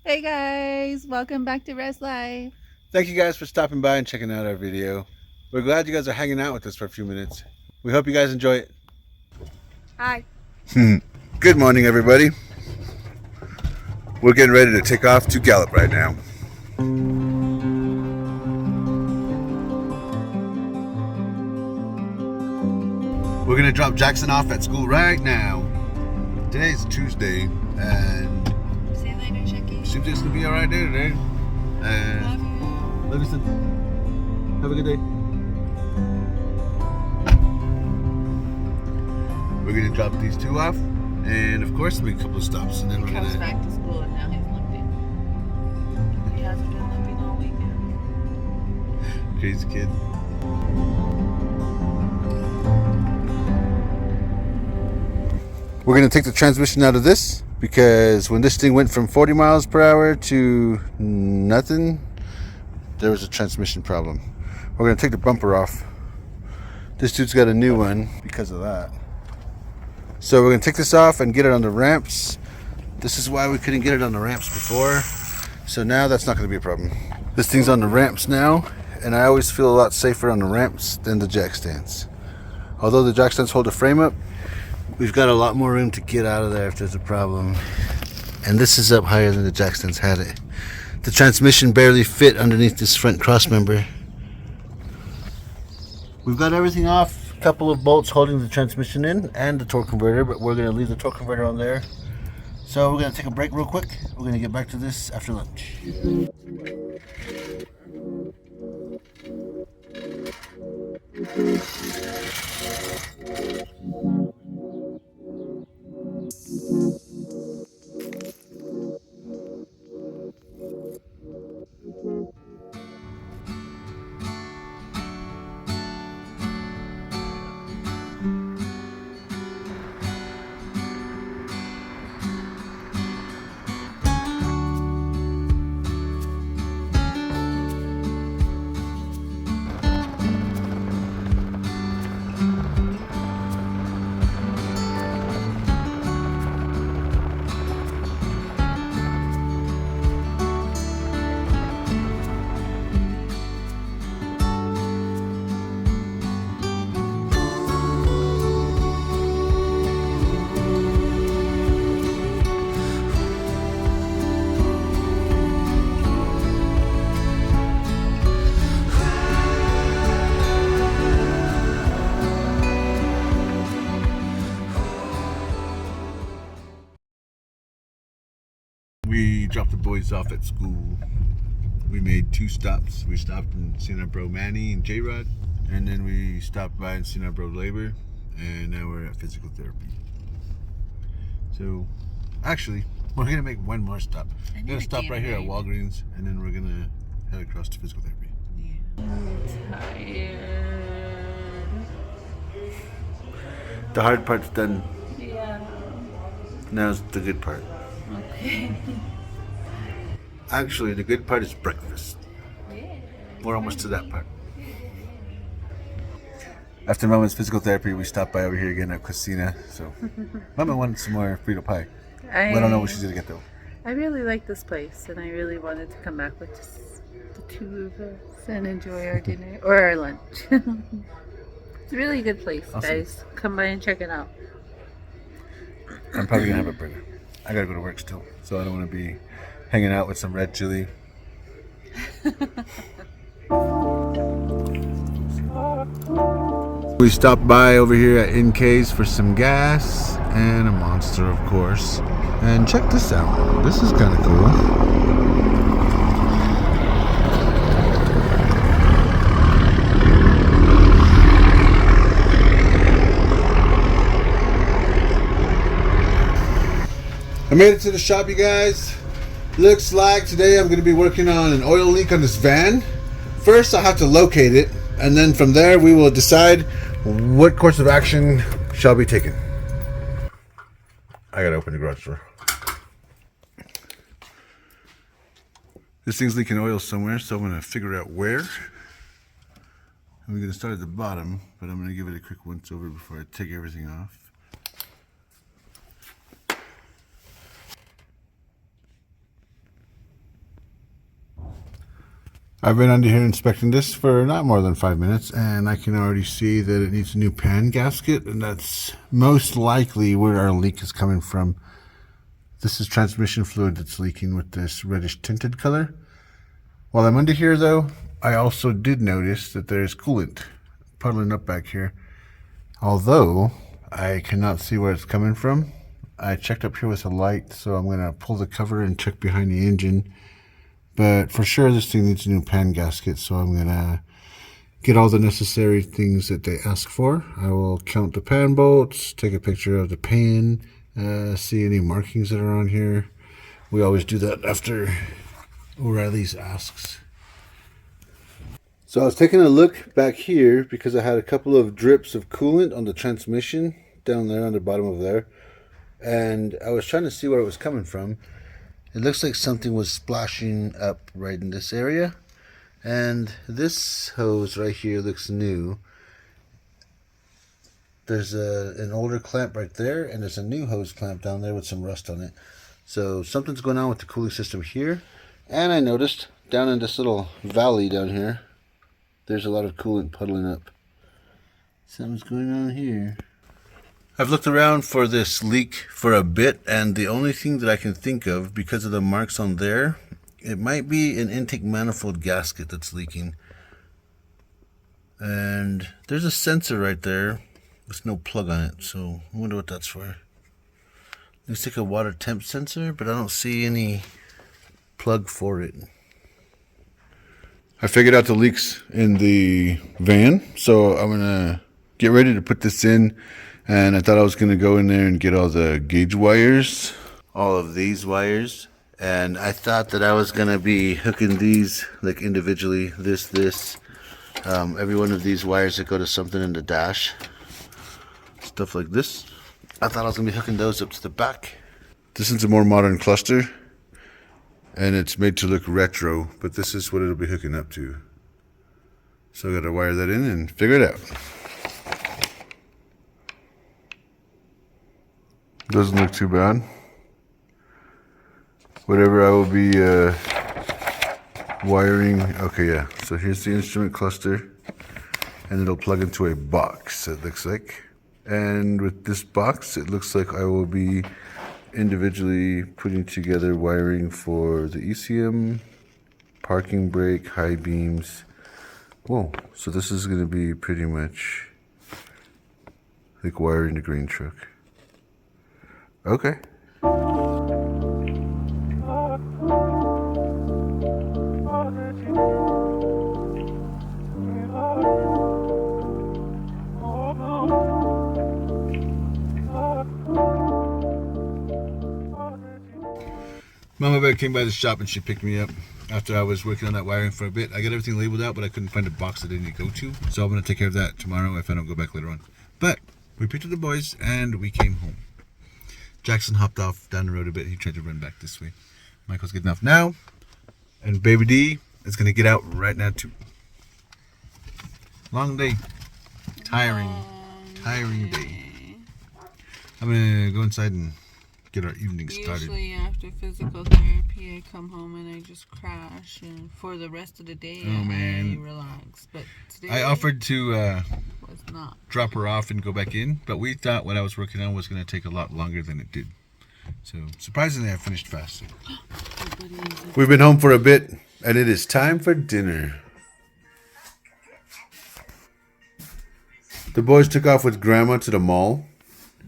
Hey guys, welcome back to Res Life. Thank you guys for stopping by and checking out our video. We're glad you guys are hanging out with us for a few minutes. We hope you guys enjoy it. Hi. Good morning, everybody. We're getting ready to take off to Gallup right now. We're gonna drop Jackson off at school right now. Today's Tuesday, and See you later, Chucky. seems it's gonna be all right day today. Love you. Love you, son. Have a good day. We're gonna drop these two off, and of course, make a couple of stops, and then He we're comes gonna. back to school and now he's limping. He hasn't been limping all weekend. Crazy kid. We're going to take the transmission out of this because when this thing went from 40 miles per hour to nothing, there was a transmission problem. We're going to take the bumper off. This dude's got a new one because of that. So we're going to take this off and get it on the ramps. This is why we couldn't get it on the ramps before. So now that's not going to be a problem. This thing's on the ramps now, and I always feel a lot safer on the ramps than the jack stands. Although the jack stands hold the frame up, we've got a lot more room to get out of there if there's a problem. And this is up higher than the jack stands had it. The transmission barely fit underneath this front cross member. We've got everything off. A couple of bolts holding the transmission in and the torque converter, but we're going to leave the torque converter on there. So we're going to take a break real quick. We're going to get back to this after lunch. We dropped the boys off at school. We made 2 stops. We stopped and seen our bro Manny and J-Rod, and then we stopped by and seen our bro Labor, and now we're at physical therapy. So, actually, we're gonna make one more stop. We're gonna stop right here at Walgreens, and then we're gonna head across to physical therapy. I'm tired. The hard part's done. Yeah. Now's the good part. Okay. Actually, the good part is breakfast. Yeah. We're almost to that part. After Mama's physical therapy, we stopped by over here again at Cucina. So, Mama wanted some more Frito pie. I don't know what she's gonna get though. I really like this place, and I really wanted to come back with just the 2 of us and enjoy our dinner or our lunch. It's a really good place, Awesome. guys. Come by and check it out. I'm probably gonna have a burger. I gotta go to work still, so I don't want to be hanging out with some red chili. We stopped by over here at NK's for some gas and a Monster, of course. And check this out. This is kind of cool. I made it to the shop, you guys. Looks like today I'm going to be working on an oil leak on this van. First, I'll have to locate it, and then from there we will decide what course of action shall be taken. I gotta open the garage door. This thing's leaking oil somewhere, so I'm gonna figure out where. And we're gonna start at the bottom, but I'm gonna give it a quick once over before I take everything off. I've been under here inspecting this for not more than 5 minutes, and I can already see that it needs a new pan gasket, and that's most likely where our leak is coming from. This is transmission fluid that's leaking with this reddish tinted color. While I'm under here though, I also did notice that there's coolant puddling up back here. Although I cannot see where it's coming from. I checked up here with a light, so I'm gonna pull the cover and check behind the engine. But for sure this thing needs a new pan gasket, so I'm gonna get all the necessary things that they ask for. I will count the pan bolts, take a picture of the pan, see any markings that are on here. We always do that after O'Reilly's asks. So I was taking a look back here because I had a couple of drips of coolant on the transmission down there on the bottom of there, and I was trying to see where it was coming from. It looks like something was splashing up right in this area, and this hose right here looks new. There's an older clamp right there, and there's a new hose clamp down there with some rust on it. So something's going on with the cooling system here. And I noticed down in this little valley down here, there's a lot of coolant puddling up. Something's going on here. I've looked around for this leak for a bit, and the only thing that I can think of, because of the marks on there, it might be an intake manifold gasket that's leaking. And there's a sensor right there with no plug on it, so I wonder what that's for. Looks like a water temp sensor, but I don't see any plug for it. I figured out the leaks in the van, so I'm gonna get ready to put this in. And I thought I was gonna go in there and get all the gauge wires, all of these wires, and I thought that I was gonna be hooking these like individually, every one of these wires that go to something in the dash, stuff like this. I thought I was gonna be hooking those up to the back. This is a more modern cluster, and it's made to look retro, but this is what it'll be hooking up to. So I gotta wire that in and figure it out. Doesn't look too bad. Whatever I will be wiring. Okay, yeah. So here's the instrument cluster, and it'll plug into a box, it looks like. And with this box, it looks like I will be individually putting together wiring for the ECM, parking brake, high beams. Whoa, so this is going to be pretty much like wiring the grain truck. Okay. Mama Bear came by the shop and she picked me up after I was working on that wiring for a bit. I got everything labeled out, but I couldn't find a box that I needed to go to. So I'm going to take care of that tomorrow if I don't go back later on. But we picked up the boys and we came home. Jackson hopped off down the road a bit. He tried to run back this way. Michael's getting off now. And Baby D is going to get out right now too. Long day. Tiring day. I'm going to go inside and get our evening started. Usually after physical therapy, I come home and I just crash, and for the rest of the day, I relax. But today, I offered to was not. drop her off and go back in, but we thought what I was working on was going to take a lot longer than it did. So surprisingly, I finished fast. We've been home for a bit, and it is time for dinner. The boys took off with Grandma to the mall.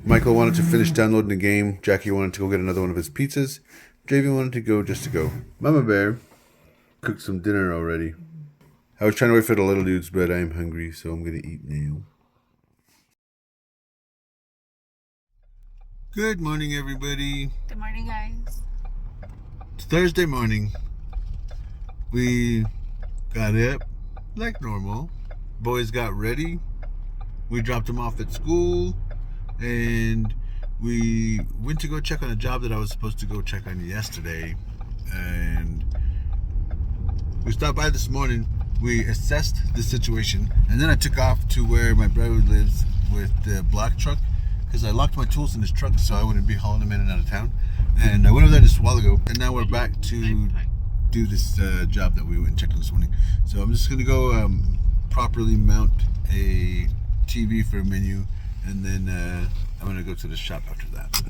Michael wanted to finish downloading the game. Jackie wanted to go get another one of his pizzas. JV wanted to go just to go. Mama Bear cooked some dinner already. I was trying to wait for the little dudes, but I'm hungry, so I'm going to eat now. Good morning, everybody. Good morning, guys. It's Thursday morning. We got up like normal. Boys got ready. We dropped them off at school. And we went to go check on a job that I was supposed to go check on yesterday. And we stopped by this morning. We assessed the situation. And then I took off to where my brother lives with the black truck, because I locked my tools in his truck so I wouldn't be hauling them in and out of town. And I went over there just a while ago. And now we're back to do this job that we went and checked on this morning. So I'm just gonna go properly mount a TV for a menu, and then I'm gonna go to the shop after that.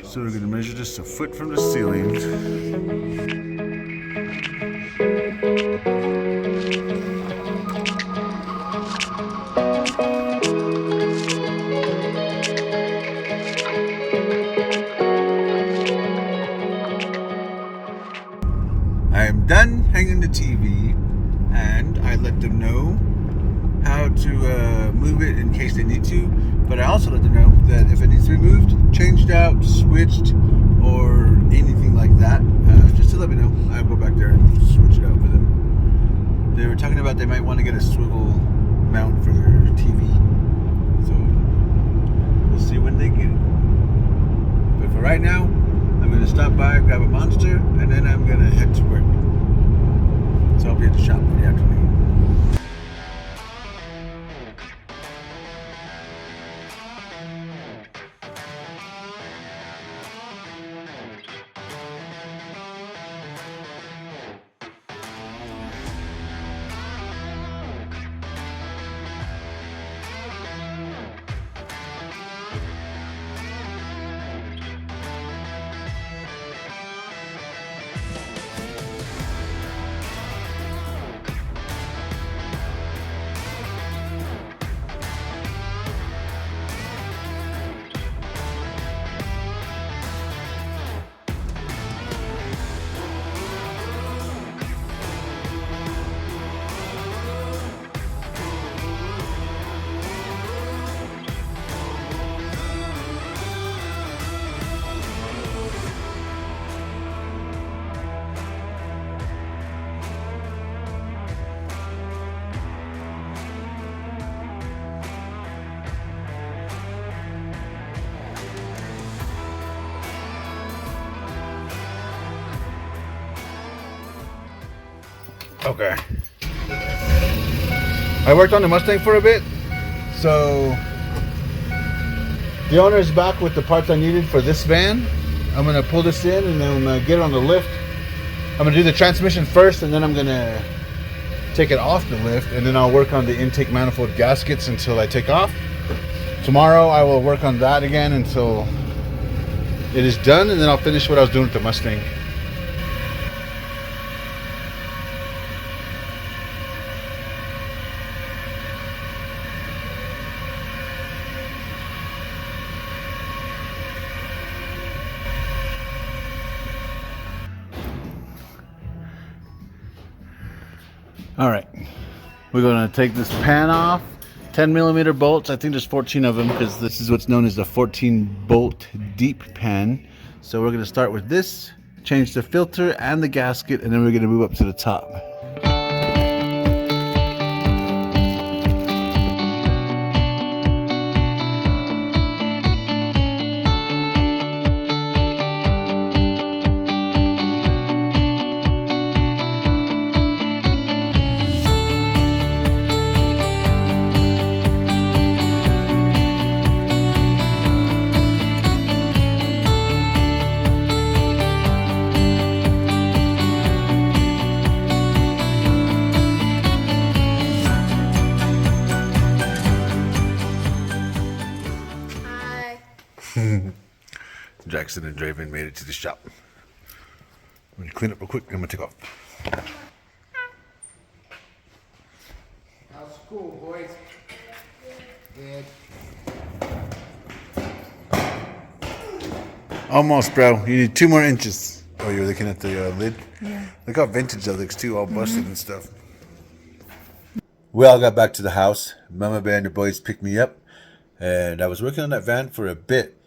So we're gonna measure this a foot from the ceiling. I am done hanging the TV, and I let them know how to move it in case they need to, but I also let them know that if it needs to be moved, changed out, switched, or anything like that, just to let me know. I'll go back there and switch it out for them. They were talking about they might want to get a swivel mount for their TV, so we'll see when they get it. But for right now, I'm going to stop by, grab a Monster, and then I'm going to head to work. So I'll be at the shop for the afternoon. Okay. I worked on the Mustang for a bit, so the owner is back with the parts I needed for this van. I'm gonna pull this in and then get it on the lift. I'm gonna do the transmission first, and then I'm gonna take it off the lift, and then I'll work on the intake manifold gaskets until I take off. Tomorrow I will work on that again until it is done, and then I'll finish what I was doing with the Mustang. All right, we're gonna take this pan off. 10mm bolts. I think there's 14 of them because this is what's known as the 14 bolt deep pan. So we're gonna start with this, change the filter and the gasket, and then we're gonna move up to the top. Jackson and Draven made it to the shop. I'm gonna clean up real quick and I'm gonna take off. How's school, boys? Good. Almost, bro. You need 2 more inches. Oh, you're looking at the lid? Yeah. Look how vintage that looks too, all busted and stuff. We all got back to the house. Mama Bear and the boys picked me up, and I was working on that van for a bit.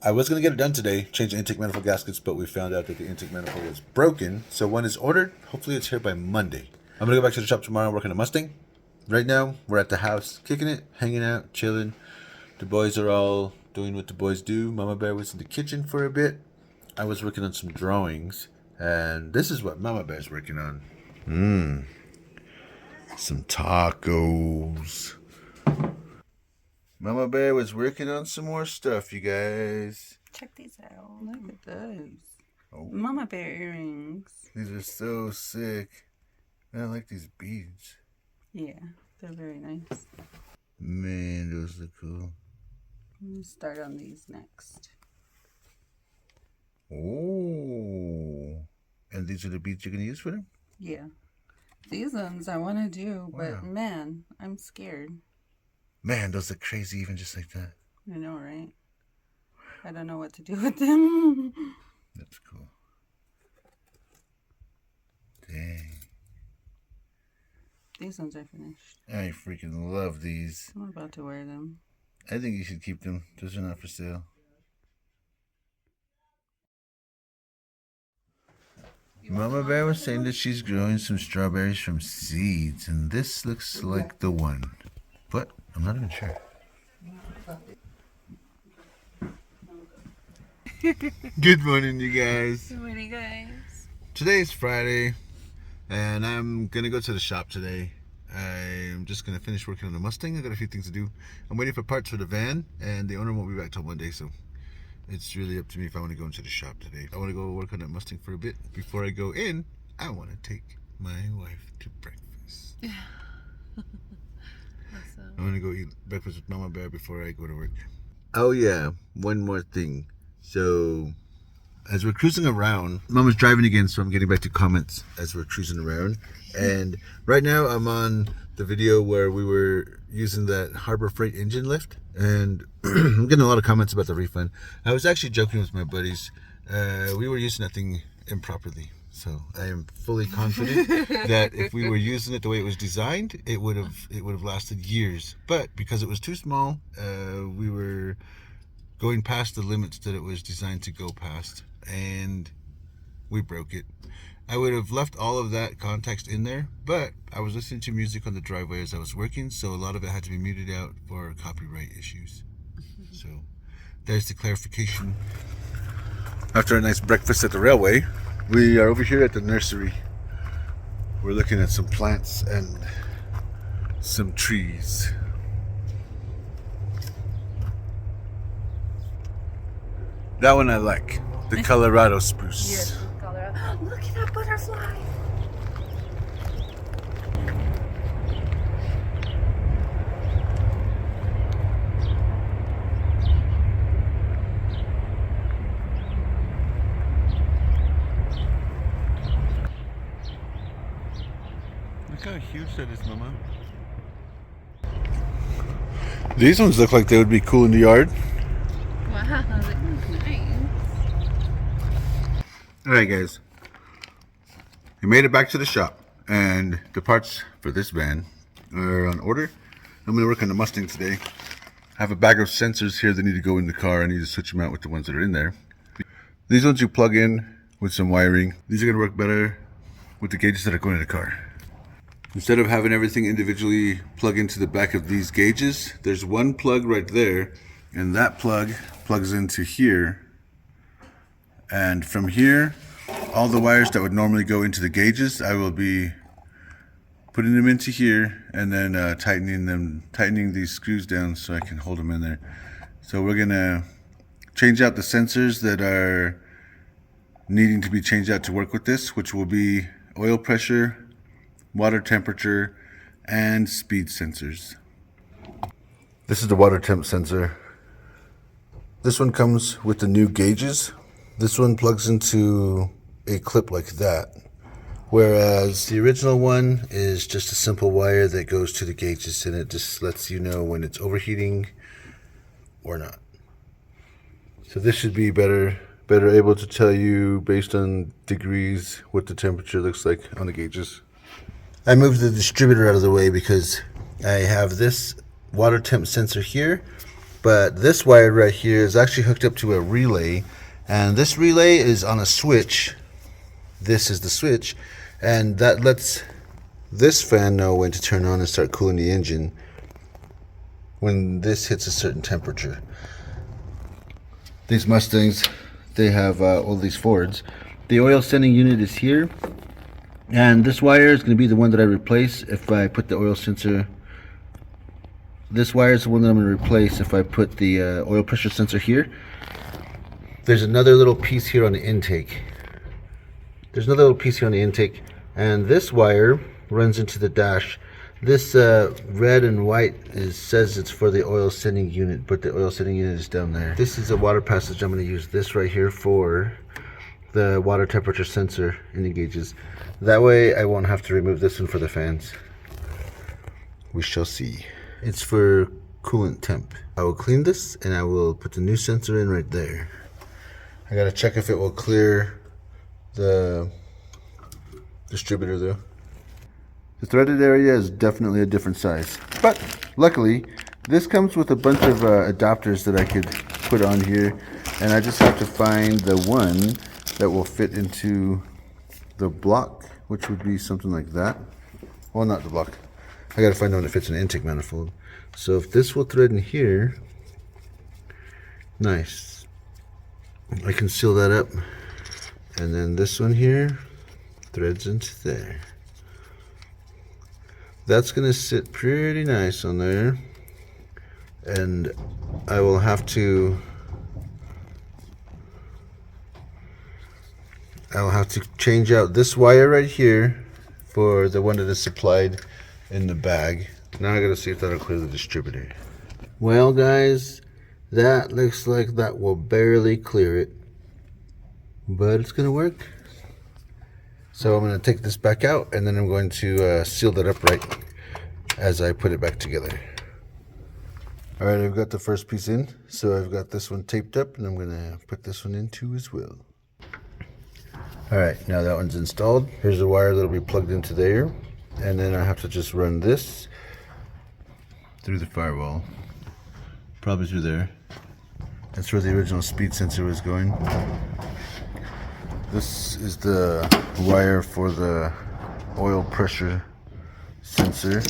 I was going to get it done today, change the intake manifold gaskets, but we found out that the intake manifold was broken. So one is ordered. Hopefully it's here by Monday. I'm going to go back to the shop tomorrow and work on a Mustang. Right now, we're at the house, kicking it, hanging out, chilling. The boys are all doing what the boys do. Mama Bear was in the kitchen for a bit. I was working on some drawings, and this is what Mama Bear's working on. Some tacos. Mama Bear was working on some more stuff, you guys. Check these out. Look at those. Oh, MamaBear earrings. these are so sick. I like these beads. Yeah, they're very nice. Man, those look cool. I'm gonna start on these next. Oh, and these are the beads you're gonna use for them? Yeah. These ones I want to do, but Wow. man, I'm scared. Man, those look crazy even just like that. I know, right? I don't know what to do with them. That's cool. Dang. These ones are finished. I freaking love these. I'm about to wear them. I think you should keep them. Those are not for sale. Mama Bear was saying that she's growing some strawberries from seeds, and this looks like the one. But I'm not even sure. Good morning, you guys. Good morning, guys. Today is Friday, and I'm gonna go to the shop today. I'm just gonna finish working on the Mustang. I got a few things to do. I'm waiting for parts for the van, and the owner won't be back till Monday, so it's really up to me if I want to go into the shop today. I want to go work on that Mustang for a bit. Before I go in, I want to take my wife to breakfast. Awesome. I'm gonna go eat breakfast with Mama Bear before I go to work. Oh yeah, one more thing. So, as we're cruising around, Mama's driving again, so I'm getting back to comments as we're cruising around. And right now I'm on the video where we were using that Harbor Freight engine lift, and I'm getting a lot of comments about the refund. I was actually joking with my buddies. We were using that thing improperly. So I am fully confident that if we were using it the way it was designed, it would have lasted years. But because it was too small, we were going past the limits that it was designed to go past, and we broke it. I would have left all of that context in there, but I was listening to music on the driveway as I was working, so a lot of it had to be muted out for copyright issues. So there's the clarification. After a nice breakfast at the railway, we are over here at the nursery. We're looking at some plants and some trees. That one I like, the Colorado spruce. Yes, Colorado. Look at that butterfly. Look how huge that is, Mama. These ones look like they would be cool in the yard. Wow, they look nice. Alright guys, we made it back to the shop, and the parts for this van are on order. I'm going to work on the Mustang today. I have a bag of sensors here that need to go in the car. I need to switch them out with the ones that are in there. These ones you plug in with some wiring. These are going to work better with the gauges that are going in the car. Instead of having everything individually plug into the back of these gauges, there's one plug right there, and that plug plugs into here. And from here, all the wires that would normally go into the gauges, I will be putting them into here, and then tightening these screws down so I can hold them in there. So we're gonna change out the sensors that are needing to be changed out to work with this, which will be oil pressure, water temperature, and speed sensors. This is the water temp sensor. This one comes with the new gauges. This one plugs into a clip like that, whereas the original one is just a simple wire that goes to the gauges, and it just lets you know when it's overheating or not. So this should be better able to tell you based on degrees what the temperature looks like on the gauges. I moved the distributor out of the way because I have this water temp sensor here, but this wire right here is actually hooked up to a relay, and this relay is on a switch. This is the switch, and that lets this fan know when to turn on and start cooling the engine when this hits a certain temperature. These Mustangs, they have all these Fords. The oil sending unit is here, and this wire is going to be the one that I replace if I put the oil sensor. This wire is the one that I'm going to replace if I put the oil pressure sensor here. There's another little piece here on the intake. There's another little piece here on the intake, and this wire runs into the dash. This red and white says it's for the oil sending unit, but the oil sending unit is down there. This is a water passage. I'm going to use this right here for the water temperature sensor in the gauges. That way I won't have to remove this one for the fans. We shall see. It's for coolant temp. I will clean this and I will put the new sensor in right there. I gotta check if it will clear the distributor though. The threaded area is definitely a different size, but luckily this comes with a bunch of adapters that I could put on here, and I just have to find the one that will fit into the block, which would be something like that. Well, not the block. I gotta find the one that fits in the intake manifold. So if this will thread in here, nice. I can seal that up, and then this one here threads into there. That's gonna sit pretty nice on there, and I will have to change out this wire right here for the one that is supplied in the bag. Now I gotta see if that'll clear the distributor. Well guys, that looks like that will barely clear it, but it's gonna work. So I'm going to take this back out, and then I'm going to seal that up right as I put it back together. Alright, I've got the first piece in, so I've got this one taped up, and I'm going to put this one in too as well. Alright, now that one's installed. Here's the wire that will be plugged into there, and then I have to just run this through the firewall, probably through there. That's where the original speed sensor was going. This is the wire for the oil pressure sensor,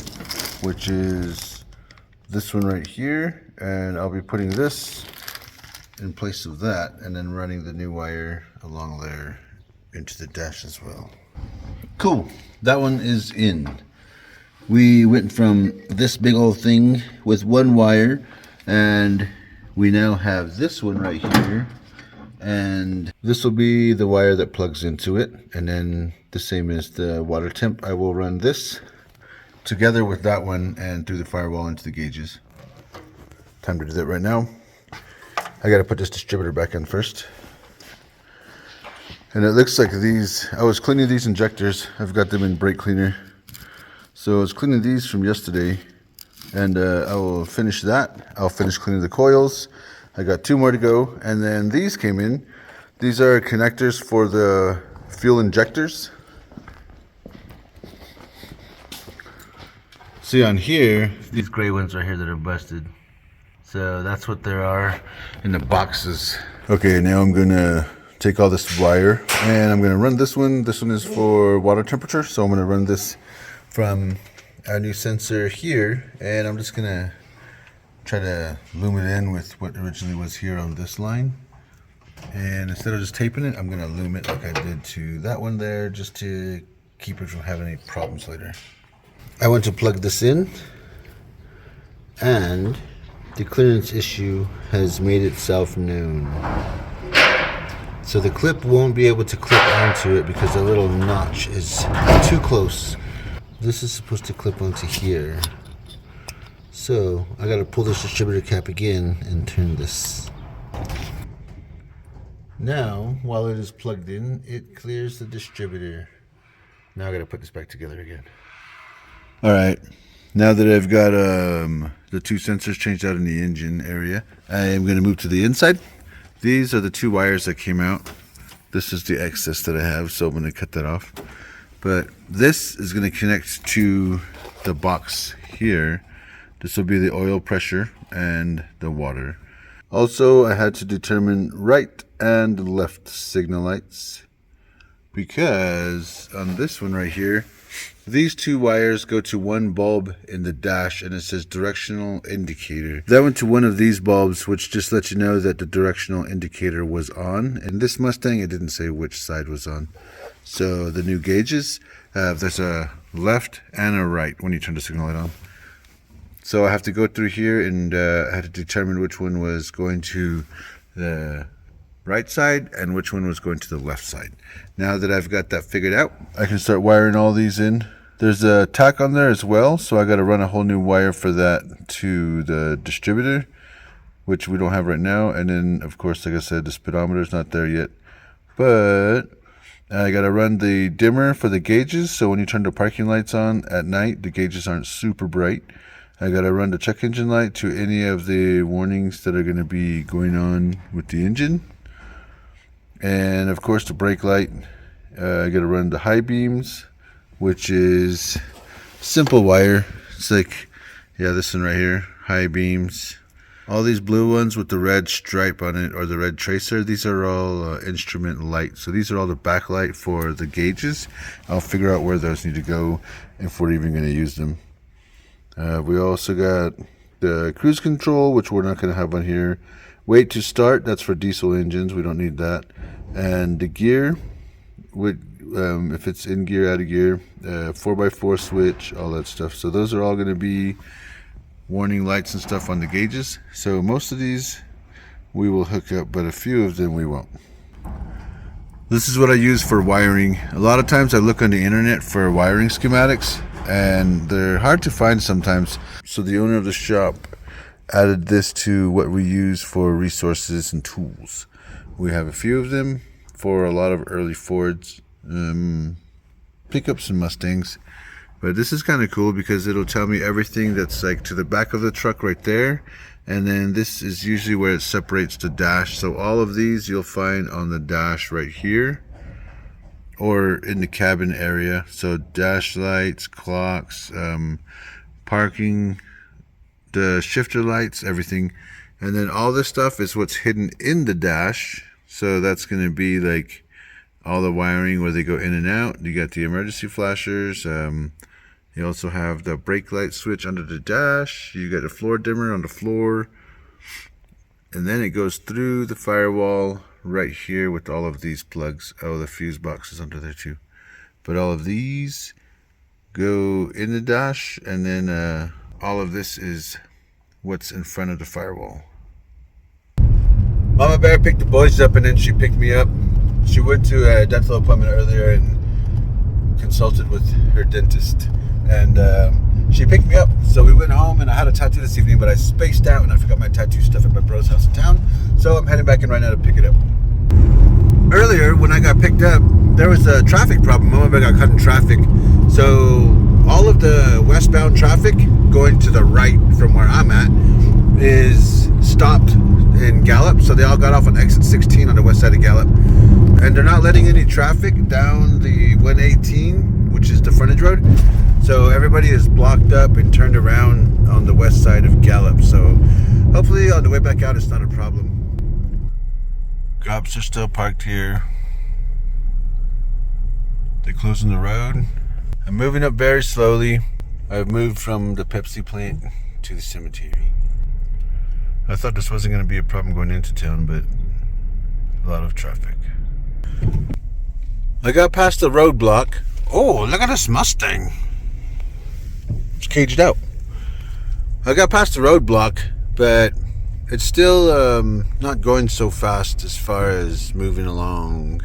which is this one right here, and I'll be putting this in place of that and then running the new wire along there into the dash as well. Cool, that one is in. We went from this big old thing with one wire, and we now have this one right here. And this will be the wire that plugs into it, and then the same as the water temp, I will run this together with that one and through the firewall into the gauges. Time to do that right now. I gotta put this distributor back in first. And it looks like these, I was cleaning these injectors. I've got them in brake cleaner. So I was cleaning these from yesterday, and I will finish that. I'll finish cleaning the coils. I got 2 more to go, and then these came in. These are connectors for the fuel injectors. See on here, these gray ones right here that are busted. So that's what there are in the boxes. Okay, now I'm gonna take all this wire and I'm gonna run this one. This one is for water temperature, so I'm gonna run this from our new sensor here, and I'm just gonna try to loom it in with what originally was here on this line, and instead of just taping it, I'm gonna loom it like I did to that one there, just to keep it from having any problems later. I want to plug this in, and the clearance issue has made itself known. So the clip won't be able to clip onto it because the little notch is too close. This is supposed to clip onto here. So I gotta pull this distributor cap again and turn this. Now, while it is plugged in, it clears the distributor. Now I gotta put this back together again. Alright, now that I've got the 2 sensors changed out in the engine area, I am gonna move to the inside. These are the 2 wires that came out. This is the excess that I have, so I'm gonna cut that off. But this is gonna connect to the box here. This will be the oil pressure and the water. Also, I had to determine right and left signal lights, because on this one right here, these 2 wires go to one bulb in the dash, and it says directional indicator. That went to one of these bulbs, which just lets you know that the directional indicator was on. In this Mustang, it didn't say which side was on. So the new gauges, there's a left and a right when you turn the signal light on. So I have to go through here, and I had to determine which one was going to the right side and which one was going to the left side. Now that I've got that figured out, I can start wiring all these in. There's a tack on there as well, so I got to run a whole new wire for that to the distributor, which we don't have right now. And then, of course, like I said, the speedometer's not there yet. But I got to run the dimmer for the gauges, so when you turn the parking lights on at night, the gauges aren't super bright. I got to run the check engine light to any of the warnings that are going to be going on with the engine. And, of course, the brake light. I got to run the high beams, which is simple wire. It's like, yeah, this one right here, high beams. All these blue ones with the red stripe on it, or the red tracer, these are all instrument light. So these are all the backlight for the gauges. I'll figure out where those need to go if we're even going to use them. We also got the cruise control, which we're not going to have on here. Wait to start, that's for diesel engines. We don't need that. And the gear, if it's in gear, out of gear, 4x4 switch, all that stuff. So those are all going to be warning lights and stuff on the gauges. So most of these we will hook up, but a few of them we won't. This is what I use for wiring. A lot of times I look on the internet for wiring schematics, and they're hard to find sometimes. So the owner of the shop added this to what we use for resources and tools. We have a few of them for a lot of early Fords, pickups and Mustangs. But this is kind of cool because it'll tell me everything that's like to the back of the truck right there. And then this is usually where it separates the dash. So all of these you'll find on the dash right here, or in the cabin area. So dash lights, clocks, parking, the shifter lights, everything. And then all this stuff is what's hidden in the dash. So that's going to be like all the wiring where they go in and out. You got the emergency flashers. You also have the brake light switch under the dash. You got a floor dimmer on the floor. And then it goes through the firewall right here with all of these plugs. Oh, the fuse box is under there too. But all of these go in the dash, and then all of this is what's in front of the firewall. Mama Bear picked the boys up, and then she picked me up. She went to a dental appointment earlier and consulted with her dentist. And she picked me up. So we went home, and I had a tattoo this evening, but I spaced out and I forgot my tattoo stuff at my bro's house in town. So I'm heading back in right now to pick it up. Earlier, when I got picked up, there was a traffic problem. Mama Bear got cut in traffic. So all of the westbound traffic going to the right from where I'm at is stopped in Gallup. So they all got off on exit 16 on the west side of Gallup. And they're not letting any traffic down the 118, which is the frontage road. So everybody is blocked up and turned around on the west side of Gallup. So hopefully on the way back out, it's not a problem. Cops are still parked here. They're closing the road. I'm moving up very slowly. I've moved from the Pepsi plant to the cemetery. I thought this wasn't going to be a problem going into town, but a lot of traffic. I got past the roadblock. Oh, look at this Mustang. It's caged out. I got past the roadblock, but it's still not going so fast as far as moving along.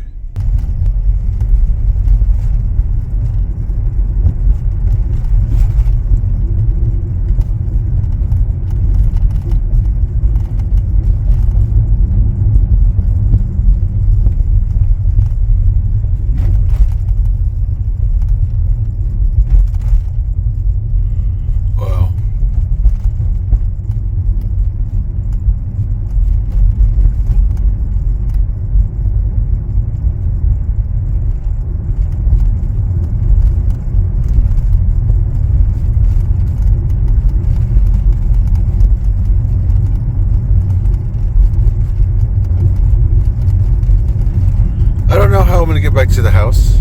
I'm going to get back to the house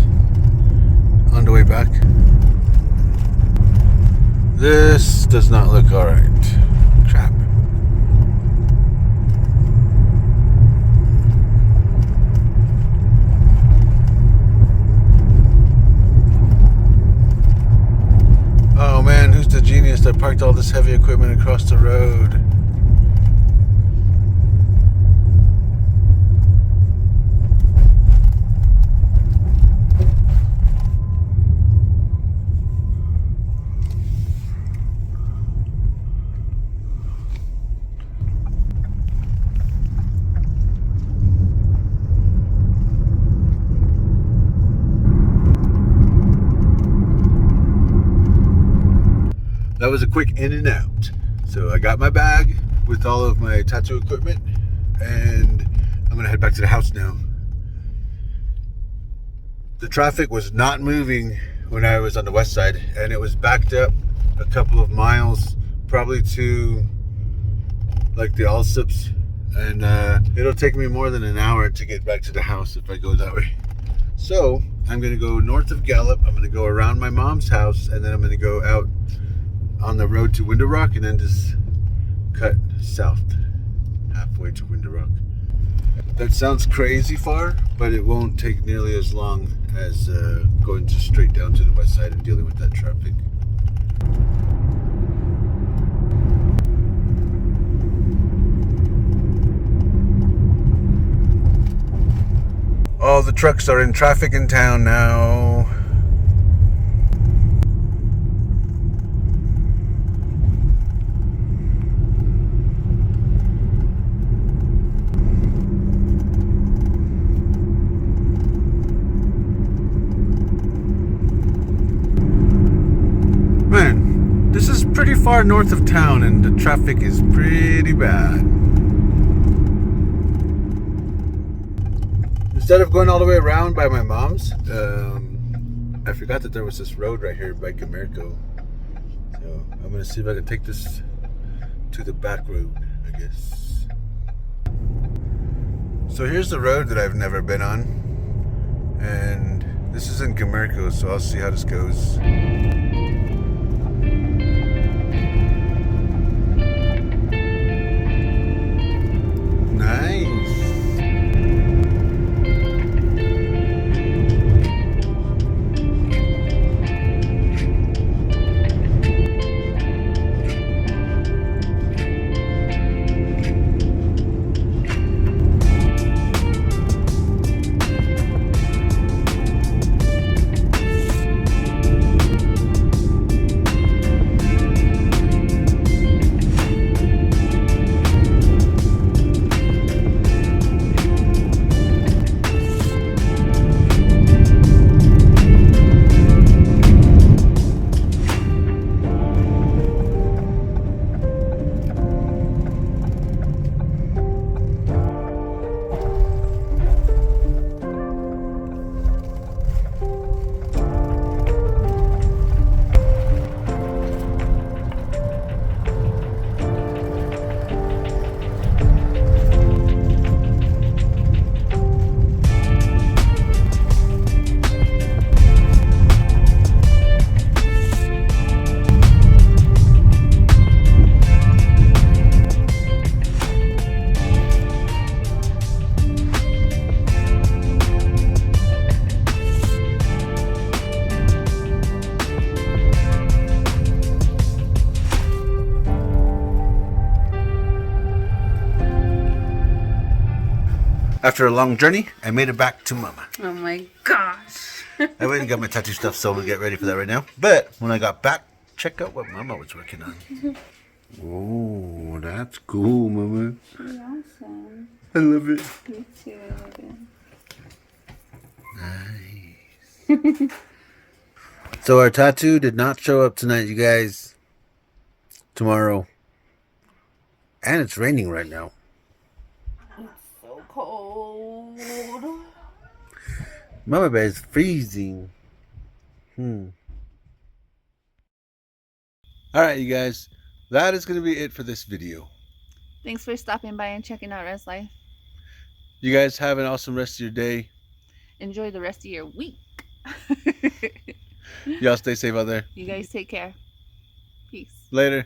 on the way back. This does not look alright. Crap. Oh man, who's the genius that parked all this heavy equipment across the road? that was a quick in and out. So I got my bag with all of my tattoo equipment, and I'm gonna head back to the house now. The traffic was not moving when I was on the west side, and it was backed up a couple of miles, probably to like the Allsups, and it'll take me more than an hour to get back to the house if I go that way. So I'm gonna go north of Gallup. I'm gonna go around my mom's house, and then I'm gonna go out on the road to Window Rock, and then just cut south halfway to Window Rock. That sounds crazy far, but it won't take nearly as long as going just straight down to the west side and dealing with that traffic. All the trucks are in traffic in town now. Man, this is pretty far north of town and the traffic is pretty bad. Instead of going all the way around by my mom's, I forgot that there was this road right here by Camerco. So I'm gonna see if I can take this to the back road, I guess. So here's the road that I've never been on, and this is in Camerco, so I'll see how this goes. Nice. After a long journey, I made it back to Mama. Oh my gosh. I went and got my tattoo stuff, so we'll get ready for that right now. But when I got back, check out what Mama was working on. Oh, that's cool, Mama. Awesome. I love it. Me too, I love it. Nice. So our tattoo did not show up tonight, you guys. Tomorrow. And it's raining right now. So cold. Mama Bear is freezing. Alright, you guys. That is going to be it for this video. Thanks for stopping by and checking out Res Life. You guys have an awesome rest of your day. Enjoy the rest of your week. Y'all stay safe out there. You guys take care. Peace. Later.